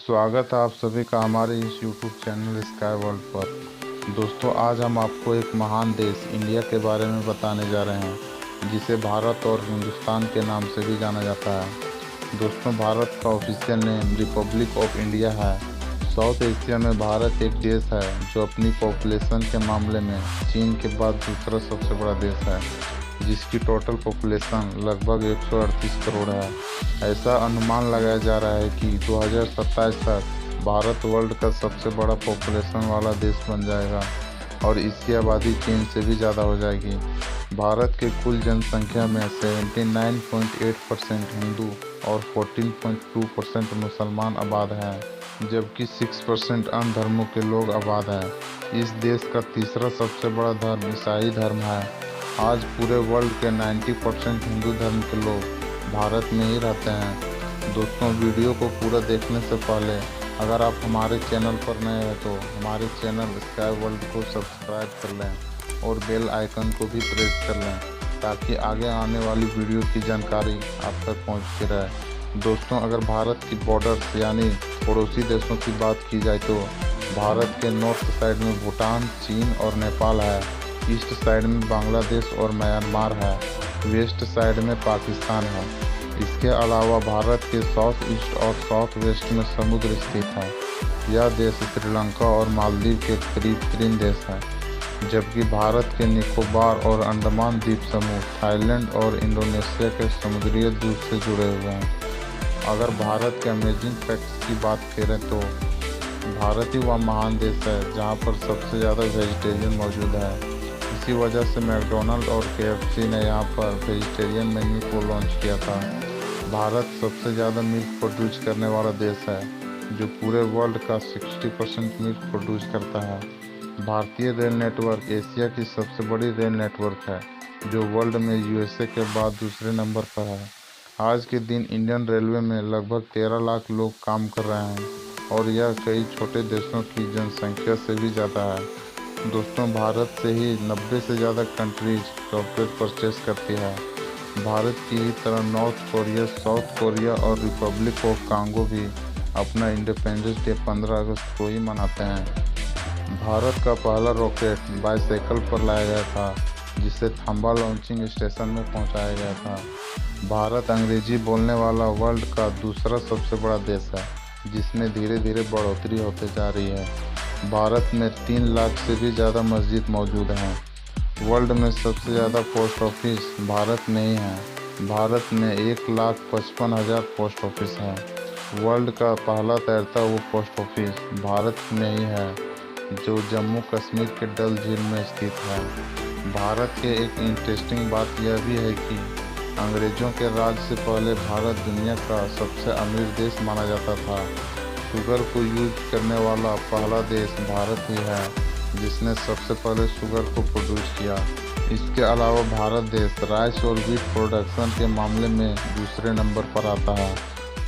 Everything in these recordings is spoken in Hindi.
स्वागत है आप सभी का हमारे इस YouTube चैनल स्काई वर्ल्ड पर। दोस्तों, आज हम आपको एक महान देश इंडिया के बारे में बताने जा रहे हैं, जिसे भारत और हिंदुस्तान के नाम से भी जाना जाता है। दोस्तों, भारत का official name Republic of India है। साउथ एशिया में भारत एक देश है जो अपनी पॉपुलेशन के मामले में चीन के बाद दूसरा सबसे बड़ा देश है, जिसकी टोटल पॉपुलेशन लगभग 138 करोड़ है। ऐसा अनुमान लगाया जा रहा है कि 2027 तक भारत वर्ल्ड का सबसे बड़ा पॉपुलेशन वाला देश बन जाएगा और इसकी आबादी चीन से भी ज़्यादा हो जाएगी। भारत के कुल जनसंख्या में 79.8% हिंदू और 14.2% मुसलमान आबाद हैं, जबकि 6% अन्य धर्मों के लोग आबाद हैं। इस देश का तीसरा सबसे बड़ा धर्म ईसाई धर्म है। आज पूरे वर्ल्ड के 90% हिंदू धर्म के लोग भारत में ही रहते हैं। दोस्तों, वीडियो को पूरा देखने से पहले अगर आप हमारे चैनल पर नए हैं तो हमारे चैनल स्काई वर्ल्ड को सब्सक्राइब कर लें और बेल आइकन को भी प्रेस कर लें, ताकि आगे आने वाली वीडियो की जानकारी आप तक पहुंचती रहे। दोस्तों, अगर भारत की बॉर्डर्स यानी पड़ोसी देशों की बात की जाए तो भारत के नॉर्थ साइड में भूटान, चीन और नेपाल है। ईस्ट साइड में बांग्लादेश और म्यांमार है। वेस्ट साइड में पाकिस्तान है। इसके अलावा भारत के साउथ ईस्ट और साउथ वेस्ट में समुद्र स्थित है। यह देश श्रीलंका और मालदीव के करीब 3 देश है, जबकि भारत के निकोबार और अंडमान द्वीप समूह थाईलैंड और इंडोनेशिया के समुद्री दूर से जुड़े हुए हैं। अगर भारत के अमेजिंग फैक्ट्स की बात करें तो भारत ही वह महान देश है जहां पर सबसे ज़्यादा वेजिटेरियन मौजूद है। इसी वजह से मैकडोनल्ड और KFC ने यहाँ पर वेजिटेरियन मेन्यू को लॉन्च किया था। भारत सबसे ज़्यादा मिल्क प्रोड्यूस करने वाला देश है, जो पूरे वर्ल्ड का 60% मिल्क प्रोड्यूस करता है। भारतीय रेल नेटवर्क एशिया की सबसे बड़ी रेल नेटवर्क है, जो वर्ल्ड में USA के बाद दूसरे नंबर पर है। आज के दिन इंडियन रेलवे में लगभग 13 लाख लोग काम कर रहे हैं और यह कई छोटे देशों की जनसंख्या से भी ज़्यादा है। दोस्तों, भारत से ही 90 से ज़्यादा कंट्रीज सॉफ्टवेयर परचेस करती है। भारत की ही तरह नॉर्थ कोरिया, साउथ कोरिया और रिपब्लिक ऑफ कांगो भी अपना इंडिपेंडेंस डे 15 अगस्त को ही मनाते हैं। भारत का पहला रॉकेट बाईसाइकिल पर लाया गया था, जिसे थांबा लॉन्चिंग स्टेशन में पहुंचाया गया था। भारत अंग्रेजी बोलने वाला वर्ल्ड का दूसरा सबसे बड़ा देश है, जिसमें धीरे धीरे बढ़ोतरी होते जा रही है। भारत में 3 लाख से भी ज़्यादा मस्जिद मौजूद हैं। वर्ल्ड में सबसे ज़्यादा पोस्ट ऑफिस भारत में ही है। भारत में 1,55,000 पोस्ट ऑफिस है। वर्ल्ड का पहला तैरता हुआ पोस्ट ऑफिस भारत में ही है, जो जम्मू कश्मीर के डल झील में स्थित है। भारत के एक इंटरेस्टिंग बात यह भी है कि अंग्रेज़ों के राज से पहले भारत दुनिया का सबसे अमीर देश माना जाता था। शुगर को यूज करने वाला पहला देश भारत ही है, जिसने सबसे पहले शुगर को प्रोड्यूस किया। इसके अलावा भारत देश राइस और व्हीट प्रोडक्शन के मामले में दूसरे नंबर पर आता है।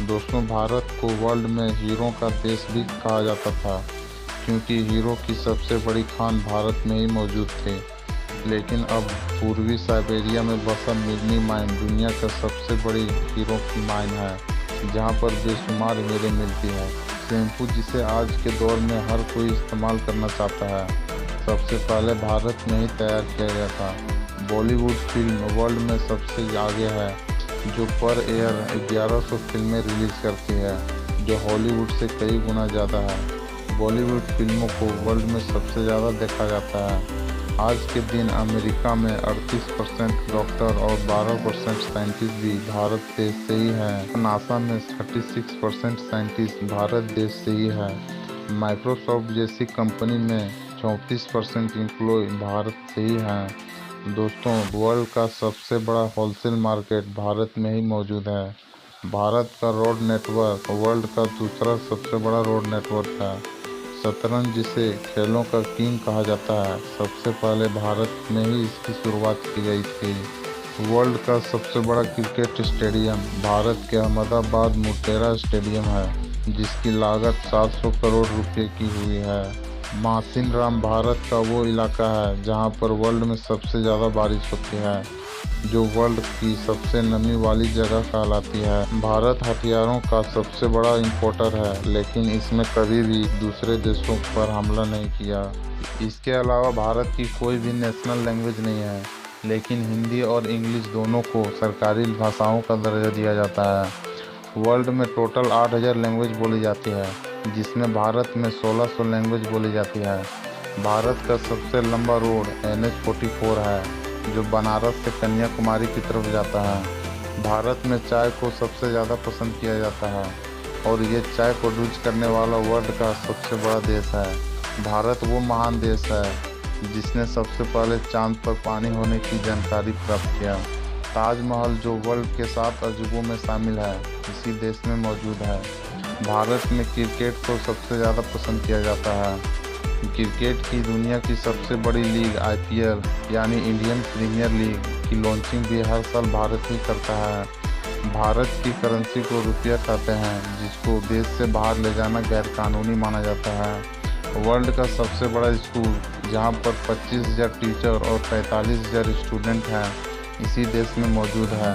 दोस्तों, भारत को वर्ल्ड में हीरो का देश भी कहा जाता था, क्योंकि हीरो की सबसे बड़ी खान भारत में ही मौजूद थे। लेकिन अब पूर्वी साइबेरिया में बसा मिग्नी माइन दुनिया का सबसे बड़ी हीरो की माइन है, जहां पर बेशुमार हीरे मिलती है। शैम्पू, जिसे आज के दौर में हर कोई इस्तेमाल करना चाहता है, सबसे पहले भारत में ही तैयार किया गया था। बॉलीवुड फिल्म वर्ल्ड में सबसे आगे है, जो पर ईयर 1100 फिल्में रिलीज करती है, जो हॉलीवुड से कई गुना ज़्यादा है। बॉलीवुड फिल्मों को वर्ल्ड में सबसे ज़्यादा देखा जाता है। आज के दिन अमेरिका में 38% डॉक्टर और 12% साइंटिस्ट भी भारत देश से ही हैं। नासा में 36% साइंटिस्ट भारत देश से ही है। माइक्रोसॉफ्ट जैसी कंपनी में 34% एम्प्लॉय भारत से ही हैं। दोस्तों, वर्ल्ड का सबसे बड़ा होलसेल मार्केट भारत में ही मौजूद है। भारत का रोड नेटवर्क वर्ल्ड का दूसरा सबसे बड़ा रोड नेटवर्क है। शतरंज, जिसे खेलों का किंग कहा जाता है, सबसे पहले भारत में ही इसकी शुरुआत की गई थी। वर्ल्ड का सबसे बड़ा क्रिकेट स्टेडियम भारत के अहमदाबाद मोटेरा स्टेडियम है, जिसकी लागत 700 करोड़ रुपए की हुई है। मासिनराम भारत का वो इलाका है जहाँ पर वर्ल्ड में सबसे ज़्यादा बारिश होती है, जो वर्ल्ड की सबसे नमी वाली जगह कहलाती है। भारत हथियारों का सबसे बड़ा इंपोर्टर है, लेकिन इसमें कभी भी दूसरे देशों पर हमला नहीं किया। इसके अलावा भारत की कोई भी नेशनल लैंग्वेज नहीं है, लेकिन हिंदी और इंग्लिश दोनों को सरकारी भाषाओं का दर्जा दिया जाता है। वर्ल्ड में टोटल 8000 लैंग्वेज बोली जाती है, जिसमें भारत में 1600 लैंग्वेज बोली जाती है। भारत का सबसे लंबा रोड NH-44 है, जो बनारस से कन्याकुमारी की तरफ जाता है। भारत में चाय को सबसे ज़्यादा पसंद किया जाता है और ये चाय प्रोड्यूस करने वाला वर्ल्ड का सबसे बड़ा देश है। भारत वो महान देश है जिसने सबसे पहले चांद पर पानी होने की जानकारी प्राप्त किया। ताजमहल, जो वर्ल्ड के 7 अजूबों में शामिल है, इसी देश में मौजूद है। भारत में क्रिकेट को सबसे ज़्यादा पसंद किया जाता है। क्रिकेट की दुनिया की सबसे बड़ी लीग IPL यानी इंडियन प्रीमियर लीग की लॉन्चिंग भी हर साल भारत ही करता है। भारत की करेंसी को रुपया कहते हैं, जिसको देश से बाहर ले जाना गैरकानूनी माना जाता है। वर्ल्ड का सबसे बड़ा स्कूल, जहां पर 25,000 टीचर और 45,000 स्टूडेंट हैं, इसी देश में मौजूद है।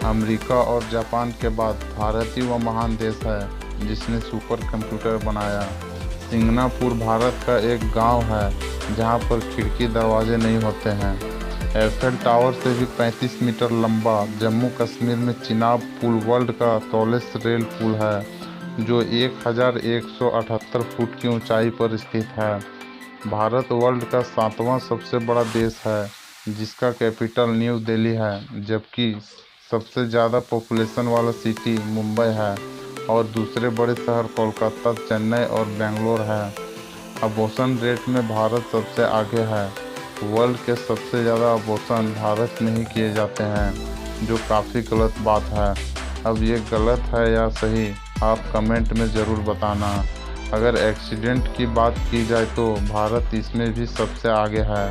अमेरिका और जापान के बाद भारत ही वह महान देश है जिसने सुपर कंप्यूटर बनाया। सिंगापुर भारत का एक गांव है जहां पर खिड़की दरवाजे नहीं होते हैं। एफेल टावर से भी 35 मीटर लंबा जम्मू कश्मीर में चिनाब पुल वर्ल्ड का टॉलेस्ट रेल पुल है, जो 1178 फुट की ऊंचाई पर स्थित है। भारत वर्ल्ड का 7वां सबसे बड़ा देश है, जिसका कैपिटल न्यू दिल्ली है, जबकि सबसे ज़्यादा पॉपुलेशन वाला सिटी मुंबई है और दूसरे बड़े शहर कोलकाता, चेन्नई और बेंगलोर है। अबॉर्शन रेट में भारत सबसे आगे है। वर्ल्ड के सबसे ज़्यादा अबॉर्शन भारत में ही किए जाते हैं, जो काफ़ी गलत बात है। अब ये गलत है या सही, आप कमेंट में ज़रूर बताना। अगर एक्सीडेंट की बात की जाए तो भारत इसमें भी सबसे आगे है,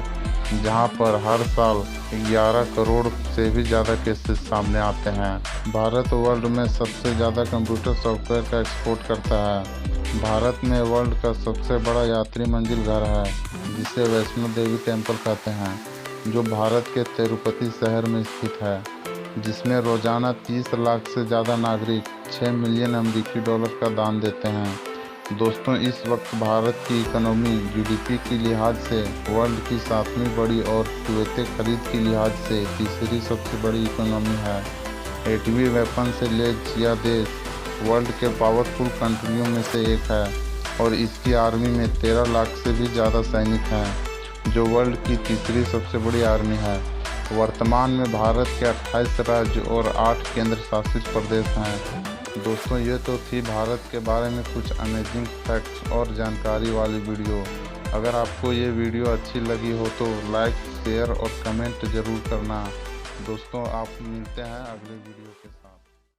जहां पर हर साल 11 करोड़ से भी ज़्यादा केसेस सामने आते हैं। भारत वर्ल्ड में सबसे ज़्यादा कंप्यूटर सॉफ्टवेयर का एक्सपोर्ट करता है। भारत में वर्ल्ड का सबसे बड़ा यात्री मंजिल घर है, जिसे वैष्णो देवी टेम्पल कहते हैं, जो भारत के तिरुपति शहर में स्थित है, जिसमें रोज़ाना 30 लाख से ज़्यादा नागरिक 6 मिलियन अमेरिकी डॉलर का दान देते हैं। दोस्तों, इस वक्त भारत की इकोनॉमी GDP की लिहाज से वर्ल्ड की 7वीं बड़ी और क़ुव्वते खरीद की लिहाज से तीसरी सबसे बड़ी इकोनॉमी है। एटमी वेपन से लैस यह देश वर्ल्ड के पावरफुल कंट्रियों में से एक है और इसकी आर्मी में 13 लाख से भी ज़्यादा सैनिक हैं, जो वर्ल्ड की तीसरी सबसे बड़ी आर्मी है। वर्तमान में भारत के 28 राज्य और 8 केंद्र शासित प्रदेश हैं। दोस्तों, ये तो थी भारत के बारे में कुछ अमेजिंग फैक्ट्स और जानकारी वाली वीडियो। अगर आपको ये वीडियो अच्छी लगी हो तो लाइक, शेयर और कमेंट ज़रूर करना। दोस्तों, आप मिलते हैं अगले वीडियो के साथ।